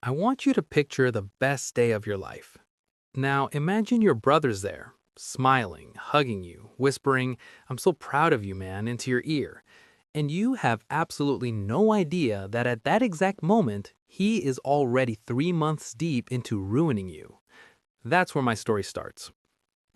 I want you to picture the best day of your life. Now, imagine your brother's there, smiling, hugging you, whispering, "I'm so proud of you, man," into your ear. And you have absolutely no idea that at that exact moment, he is already 3 months deep into ruining you. That's where my story starts.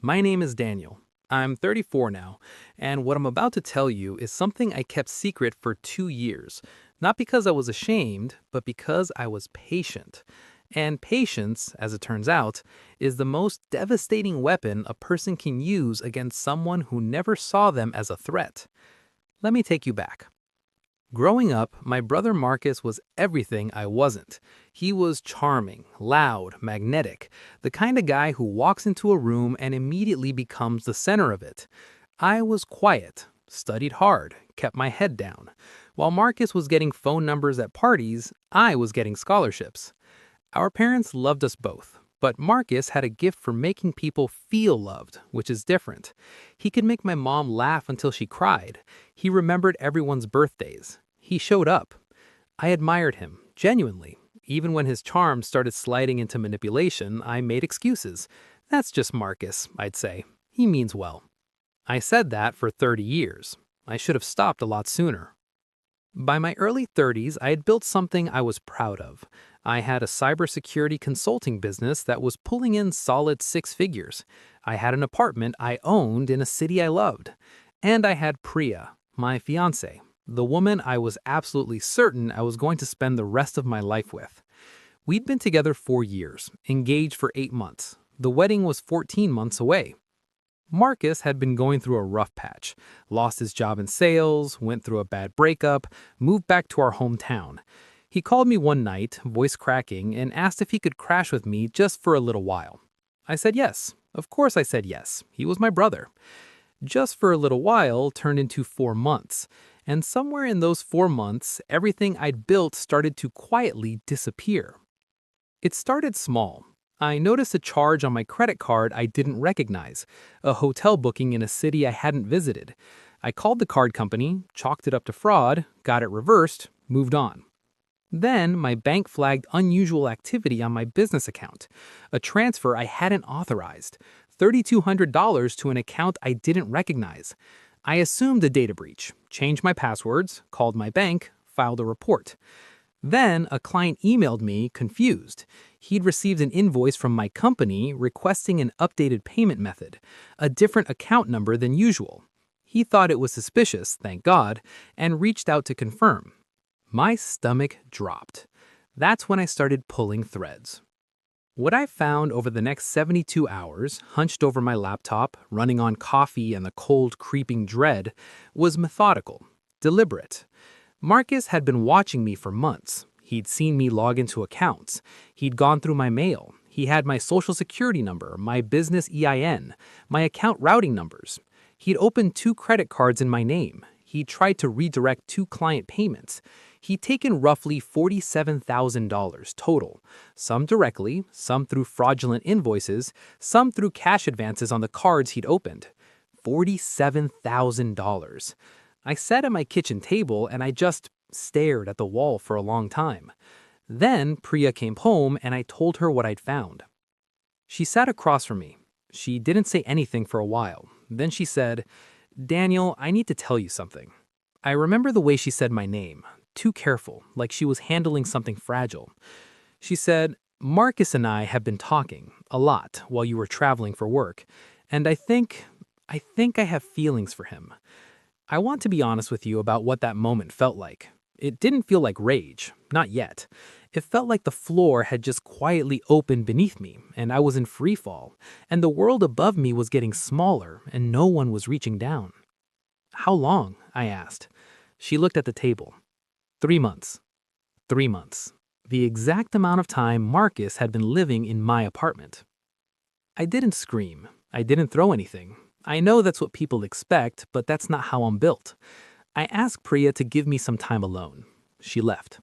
My name is Daniel. I'm 34 now, and what I'm about to tell you is something I kept secret for 2 years. Not because I was ashamed, but because I was patient. And patience, as it turns out, is the most devastating weapon a person can use against someone who never saw them as a threat. Let me take you back. Growing up, my brother Marcus was everything I wasn't. He was charming, loud, magnetic, the kind of guy who walks into a room and immediately becomes the center of it. I was quiet, studied hard, kept my head down. While Marcus was getting phone numbers at parties, I was getting scholarships. Our parents loved us both, but Marcus had a gift for making people feel loved, which is different. He could make my mom laugh until she cried. He remembered everyone's birthdays. He showed up. I admired him, genuinely. Even when his charm started sliding into manipulation, I made excuses. "That's just Marcus," I'd say. "He means well." I said that for 30 years. I should have stopped a lot sooner. By my early 30s, I had built something I was proud of. I had a cybersecurity consulting business that was pulling in solid six figures. I had an apartment I owned in a city I loved. And I had Priya, my fiancée, the woman I was absolutely certain I was going to spend the rest of my life with. We'd been together 4 years, engaged for 8 months. The wedding was 14 months away. Marcus had been going through a rough patch, lost his job in sales, went through a bad breakup, moved back to our hometown. He called me one night, voice cracking, and asked if he could crash with me just for a little while. I said yes. Of course I said yes. He was my brother. Just for a little while turned into 4 months. And somewhere in those 4 months, everything I'd built started to quietly disappear. It started small. I noticed a charge on my credit card I didn't recognize, a hotel booking in a city I hadn't visited. I called the card company, chalked it up to fraud, got it reversed, moved on. Then my bank flagged unusual activity on my business account, a transfer I hadn't authorized, $3,200 to an account I didn't recognize. I assumed a data breach, changed my passwords, called my bank, filed a report. Then a client emailed me, confused. He'd received an invoice from my company requesting an updated payment method, a different account number than usual. He thought it was suspicious, thank God, and reached out to confirm. My stomach dropped. That's when I started pulling threads. What I found over the next 72 hours, hunched over my laptop, running on coffee and the cold, creeping dread, was methodical, deliberate. Marcus had been watching me for months. He'd seen me log into accounts. He'd gone through my mail. He had my social security number, my business EIN, my account routing numbers. He'd opened 2 credit cards in my name. He tried to redirect 2 client payments. He'd taken roughly $47,000 total, some directly, some through fraudulent invoices, some through cash advances on the cards he'd opened. $47,000. I sat at my kitchen table and I just stared at the wall for a long time. Then Priya came home and I told her what I'd found. She sat across from me. She didn't say anything for a while. Then she said, "Daniel, I need to tell you something." I remember the way she said my name, too careful, like she was handling something fragile. She said, "Marcus and I have been talking a lot while you were traveling for work, and I think I have feelings for him. I want to be honest with you about what that moment felt like. It didn't feel like rage, not yet. It felt like the floor had just quietly opened beneath me, and I was in free fall, and the world above me was getting smaller, and no one was reaching down." "How long?" I asked. She looked at the table. 3 months. 3 months. The exact amount of time Marcus had been living in my apartment. I didn't scream. I didn't throw anything. I know that's what people expect, but that's not how I'm built. I asked Priya to give me some time alone. She left.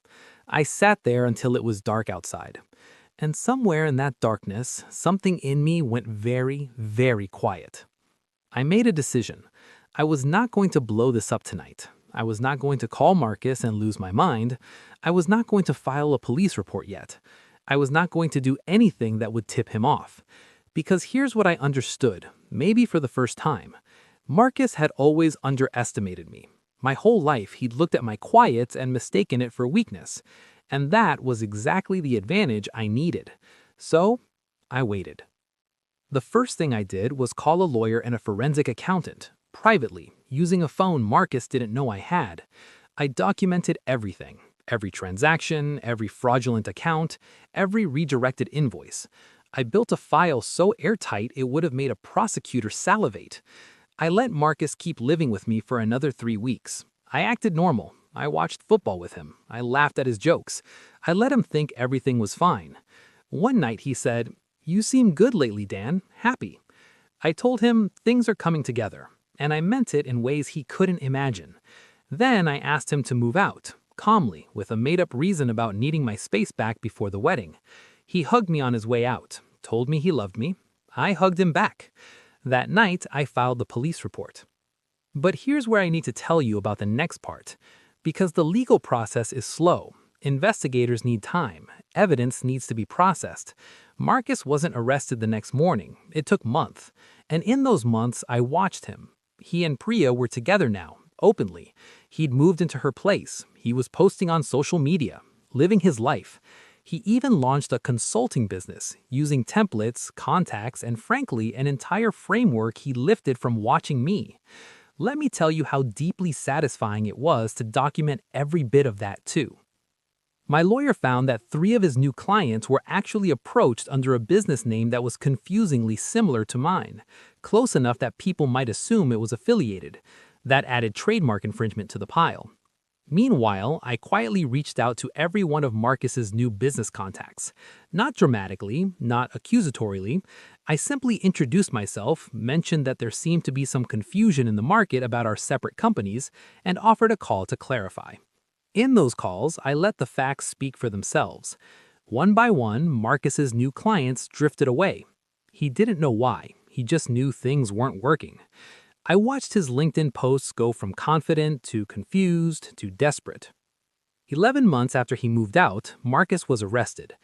I sat there until it was dark outside. And somewhere in that darkness, something in me went very, very quiet. I made a decision. I was not going to blow this up tonight. I was not going to call Marcus and lose my mind. I was not going to file a police report yet. I was not going to do anything that would tip him off. Because here's what I understood, maybe for the first time. Marcus had always underestimated me. My whole life, he'd looked at my quiet and mistaken it for weakness. And that was exactly the advantage I needed. So, I waited. The first thing I did was call a lawyer and a forensic accountant, privately, using a phone Marcus didn't know I had. I documented everything, every transaction, every fraudulent account, every redirected invoice. I built a file so airtight it would have made a prosecutor salivate. I let Marcus keep living with me for another 3 weeks. I acted normal. I watched football with him. I laughed at his jokes. I let him think everything was fine. One night he said, "You seem good lately, Dan. Happy." I told him things are coming together, and I meant it in ways he couldn't imagine. Then I asked him to move out, calmly, with a made-up reason about needing my space back before the wedding. He hugged me on his way out, told me he loved me. I hugged him back. That night, I filed the police report. But here's where I need to tell you about the next part. Because the legal process is slow. Investigators need time. Evidence needs to be processed. Marcus wasn't arrested the next morning. It took months. And in those months, I watched him. He and Priya were together now, openly. He'd moved into her place. He was posting on social media, living his life. He even launched a consulting business, using templates, contacts, and frankly, an entire framework he lifted from watching me. Let me tell you how deeply satisfying it was to document every bit of that too. My lawyer found that 3 of his new clients were actually approached under a business name that was confusingly similar to mine, close enough that people might assume it was affiliated. That added trademark infringement to the pile. Meanwhile, I quietly reached out to every one of Marcus's new business contacts. Not dramatically, not accusatorily. I simply introduced myself, mentioned that there seemed to be some confusion in the market about our separate companies, and offered a call to clarify. In those calls, I let the facts speak for themselves. One by one, Marcus's new clients drifted away. He didn't know why. He just knew things weren't working. I watched his LinkedIn posts go from confident to confused to desperate. 11 months after he moved out, Marcus was arrested.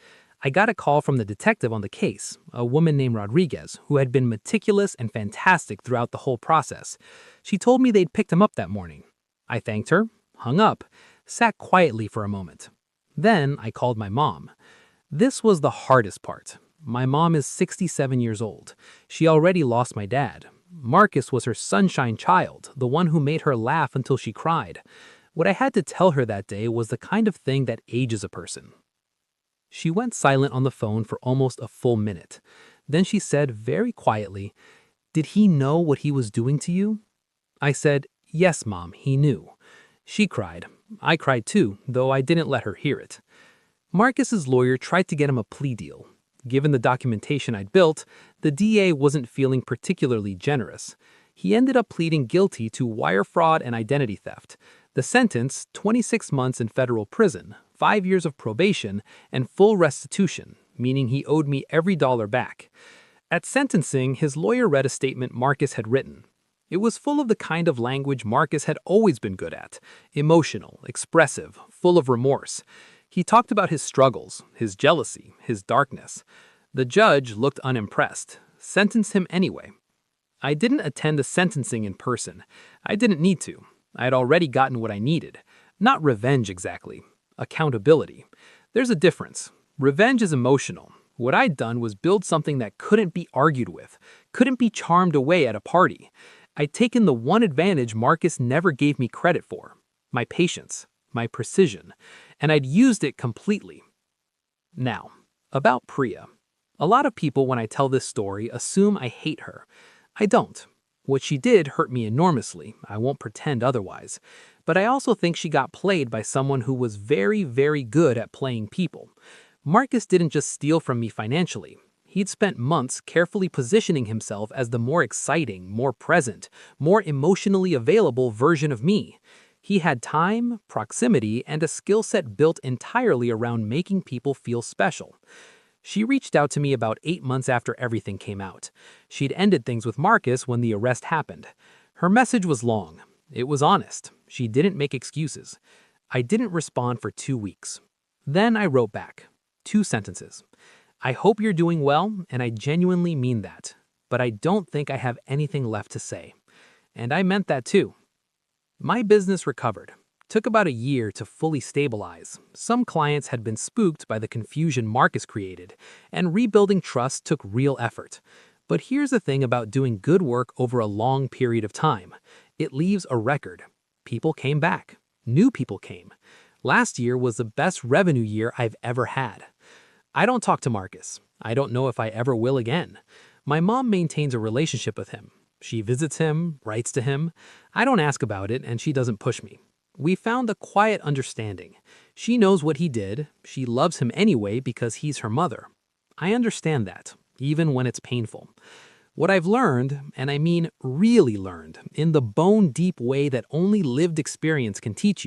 I got a call from the detective on the case, a woman named Rodriguez, who had been meticulous and fantastic throughout the whole process. She told me they'd picked him up that morning. I thanked her, hung up, sat quietly for a moment. Then I called my mom. This was the hardest part. My mom is 67 years old. She already lost my dad. Marcus was her sunshine child, the one who made her laugh until she cried. What I had to tell her that day was the kind of thing that ages a person. She went silent on the phone for almost a full minute. Then she said very quietly, "Did he know what he was doing to you?" I said, "Yes, Mom, he knew." She cried. I cried too, though I didn't let her hear it. Marcus's lawyer tried to get him a plea deal. Given the documentation I'd built, the DA wasn't feeling particularly generous. He ended up pleading guilty to wire fraud and identity theft. The sentence, 26 months in federal prison, 5 years of probation, and full restitution, meaning he owed me every dollar back. At sentencing, his lawyer read a statement Marcus had written. It was full of the kind of language Marcus had always been good at, emotional, expressive, full of remorse. He talked about his struggles, his jealousy, his darkness. The judge looked unimpressed, sentenced him anyway. I didn't attend the sentencing in person. I didn't need to. I had already gotten what I needed. Not revenge exactly. Accountability. There's a difference. Revenge is emotional. What I'd done was build something that couldn't be argued with, couldn't be charmed away at a party. I'd taken the one advantage Marcus never gave me credit for, my patience, my precision, and I'd used it completely. Now, about Priya. A lot of people, when I tell this story, assume I hate her. I don't. What she did hurt me enormously. I won't pretend otherwise. But I also think she got played by someone who was very, very good at playing people. Marcus didn't just steal from me financially. He'd spent months carefully positioning himself as the more exciting, more present, more emotionally available version of me. He had time, proximity, and a skill set built entirely around making people feel special. She reached out to me about 8 months after everything came out. She'd ended things with Marcus when the arrest happened. Her message was long. It was honest. She didn't make excuses. I didn't respond for 2 weeks. Then I wrote back. 2 sentences. I hope you're doing well, and I genuinely mean that. But I don't think I have anything left to say. And I meant that too. My business recovered. Took about a year to fully stabilize. Some clients had been spooked by the confusion Marcus created, and rebuilding trust took real effort. But here's the thing about doing good work over a long period of time. It leaves a record. People came back. New people came. Last year was the best revenue year I've ever had. I don't talk to Marcus. I don't know if I ever will again. My mom maintains a relationship with him. She visits him, writes to him. I don't ask about it, and she doesn't push me. We found a quiet understanding. She knows what he did. She loves him anyway because he's her mother. I understand that, even when it's painful. What I've learned, and I mean really learned, in the bone-deep way that only lived experience can teach you,